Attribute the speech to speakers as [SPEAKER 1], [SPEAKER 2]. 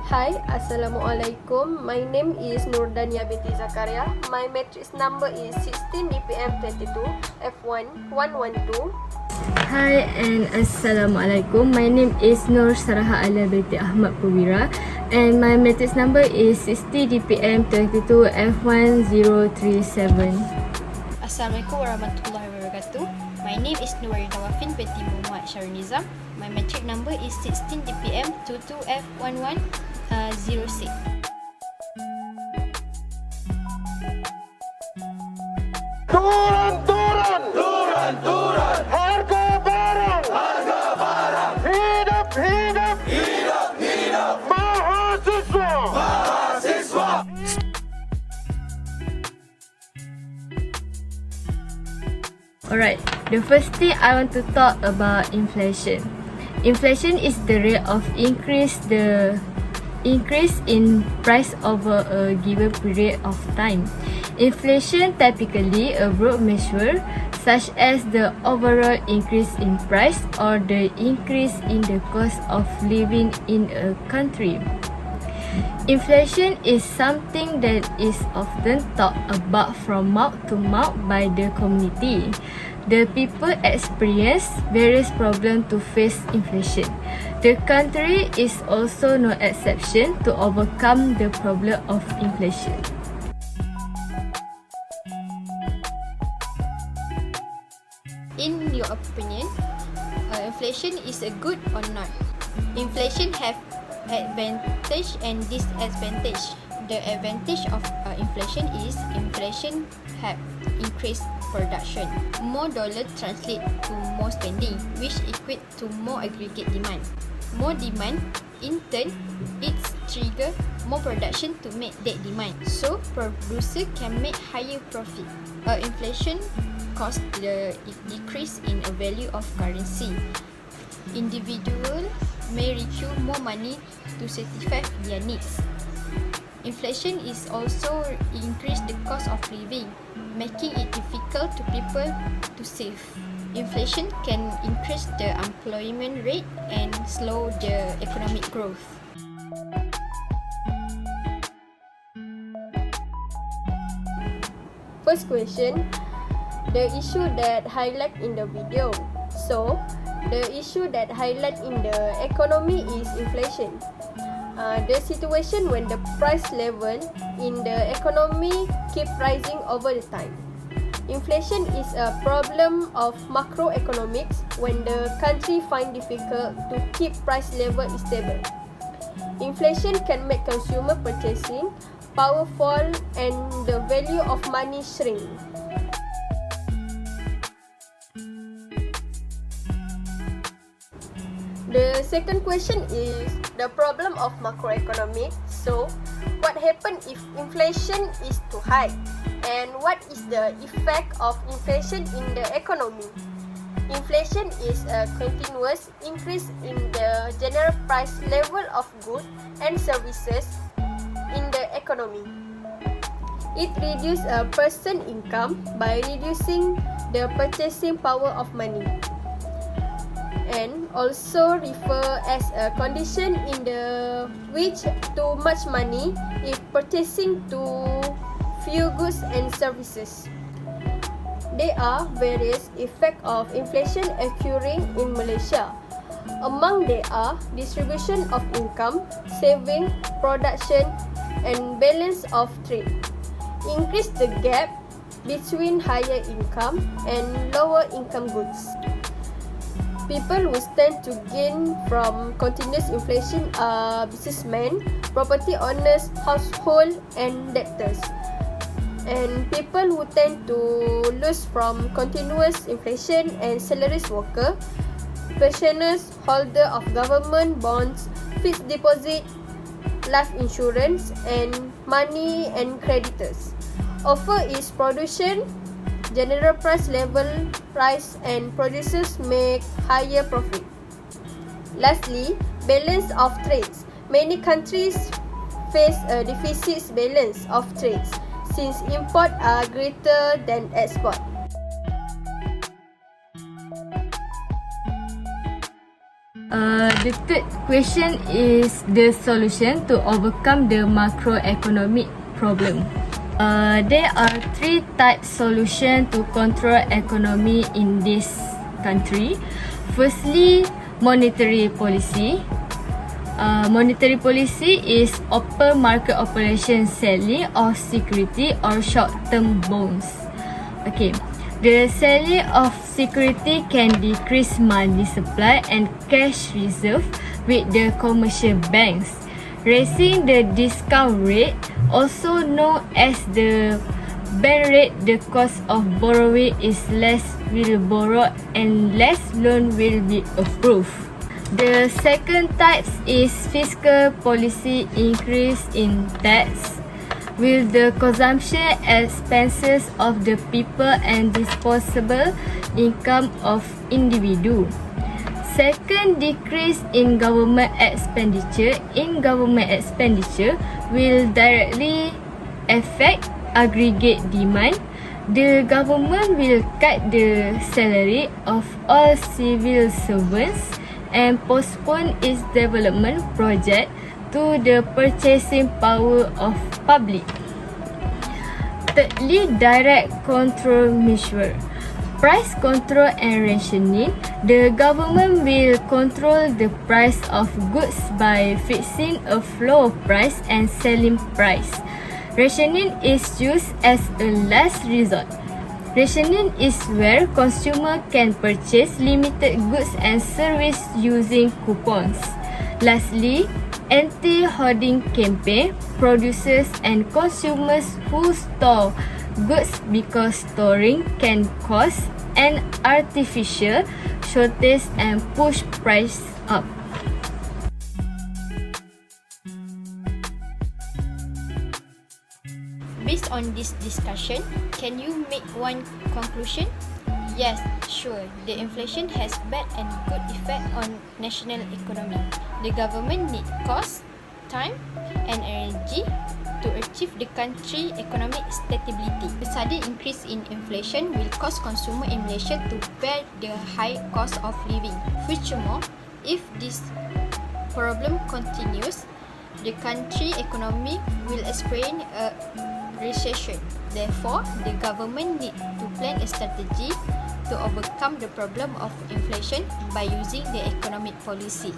[SPEAKER 1] Hi, Assalamualaikum. My name is Nurdania binti Zakaria. My matrix number is 16 DPM 22 F1 112.
[SPEAKER 2] Hi and Assalamualaikum. My name is Nur Saraha Ala binti Ahmad Prawira and my matrix number is 60 DPM 22 F1037.
[SPEAKER 3] Assalamualaikum warahmatullahi wabarakatuh. My name is Nurin Tawafin binti Muhammad Syarul Nizam. My matric number is 16 DPM 22F1106.
[SPEAKER 4] Turun! Harga barang! Hidup! Mahasiswa!
[SPEAKER 2] Alright, the first thing I want to talk about inflation. Inflation is the rate of increase in price over a given period of time. Inflation typically a broad measure such as the overall increase in price or the increase in the cost of living in a country. Inflation is something that is often talked about from mouth to mouth by the community. The people experience various problems to face inflation. The country is also no exception to overcome the problem of inflation.
[SPEAKER 3] In your opinion, inflation is a good or not? Inflation have advantage and disadvantage. The advantage of inflation is inflation have increased production. More dollar translate to more spending, which equate to more aggregate demand. More demand, in turn, it's trigger more production to meet that demand. So, producer can make higher profit. Inflation cause the decrease in a value of currency. Individual may require more money to satisfy their needs. Inflation is also increase the cost of living, making it difficult to people to save. Inflation can increase the employment rate and slow the economic growth.
[SPEAKER 1] First question, the issue that highlight in the video. So, the issue that highlight in the economy is inflation. The situation when the price level in the economy keep rising over the time. Inflation is a problem of macroeconomics when the country find difficult to keep price level stable. Inflation can make consumer purchasing power fall and the value of money shrink. The second question is the problem of macroeconomic. So, what happens if inflation is too high? And what is the effect of inflation in the economy? Inflation is a continuous increase in the general price level of goods and services in the economy. It reduces a person's income by reducing the purchasing power of money, and also refer as a condition in the which too much money is purchasing to few goods and services. There are various effects of inflation occurring in Malaysia. Among them are distribution of income, saving, production, and balance of trade. Increase the gap between higher income and lower income goods. People who stand to gain from continuous inflation are businessmen, property owners, household, and debtors. And people who tend to lose from continuous inflation and salaries worker, pensioners, holder of government bonds, fixed deposit, life insurance, and money and creditors. Offer is production, general price level rise and producers make higher profit. Lastly, balance of trades. Many countries face a deficit balance of trades since import are greater than export.
[SPEAKER 2] The third question is the solution to overcome the macroeconomic problem. There are three types solution to control economy in this country. Firstly, monetary policy. Monetary policy is open market operation selling of security or short-term bonds. Okay. The selling of security can decrease money supply and cash reserve with the commercial banks. Raising the discount rate, also known as the bank rate, the cost of borrowing is less will borrow and less loan will be approved. The second type is fiscal policy, increase in tax with the consumption expenses of the people and disposable income of individu. Second, decrease in government expenditure. In government expenditure will directly affect aggregate demand. The government will cut the salary of all civil servants and postpone its development project to the purchasing power of public. Thirdly, direct control measure. Price control and rationing. The government will control the price of goods by fixing a floor price and selling price. Rationing is used as a last resort. Rationing is where consumer can purchase limited goods and service using coupons. Lastly, anti-hoarding campaign. Producers and consumers who store goods because storing can cause an artificial shortage and push price up.
[SPEAKER 3] Based on this discussion, can you make one conclusion? Yes, sure. The inflation has bad and good effect on national economy. The government need cost, time and energy to achieve the country economic stability. The sudden increase in inflation will cause consumer in Malaysia to bear the high cost of living. Furthermore, if this problem continues, the country economy will experience a recession. Therefore, the government need to plan a strategy to overcome the problem of inflation by using the economic policy.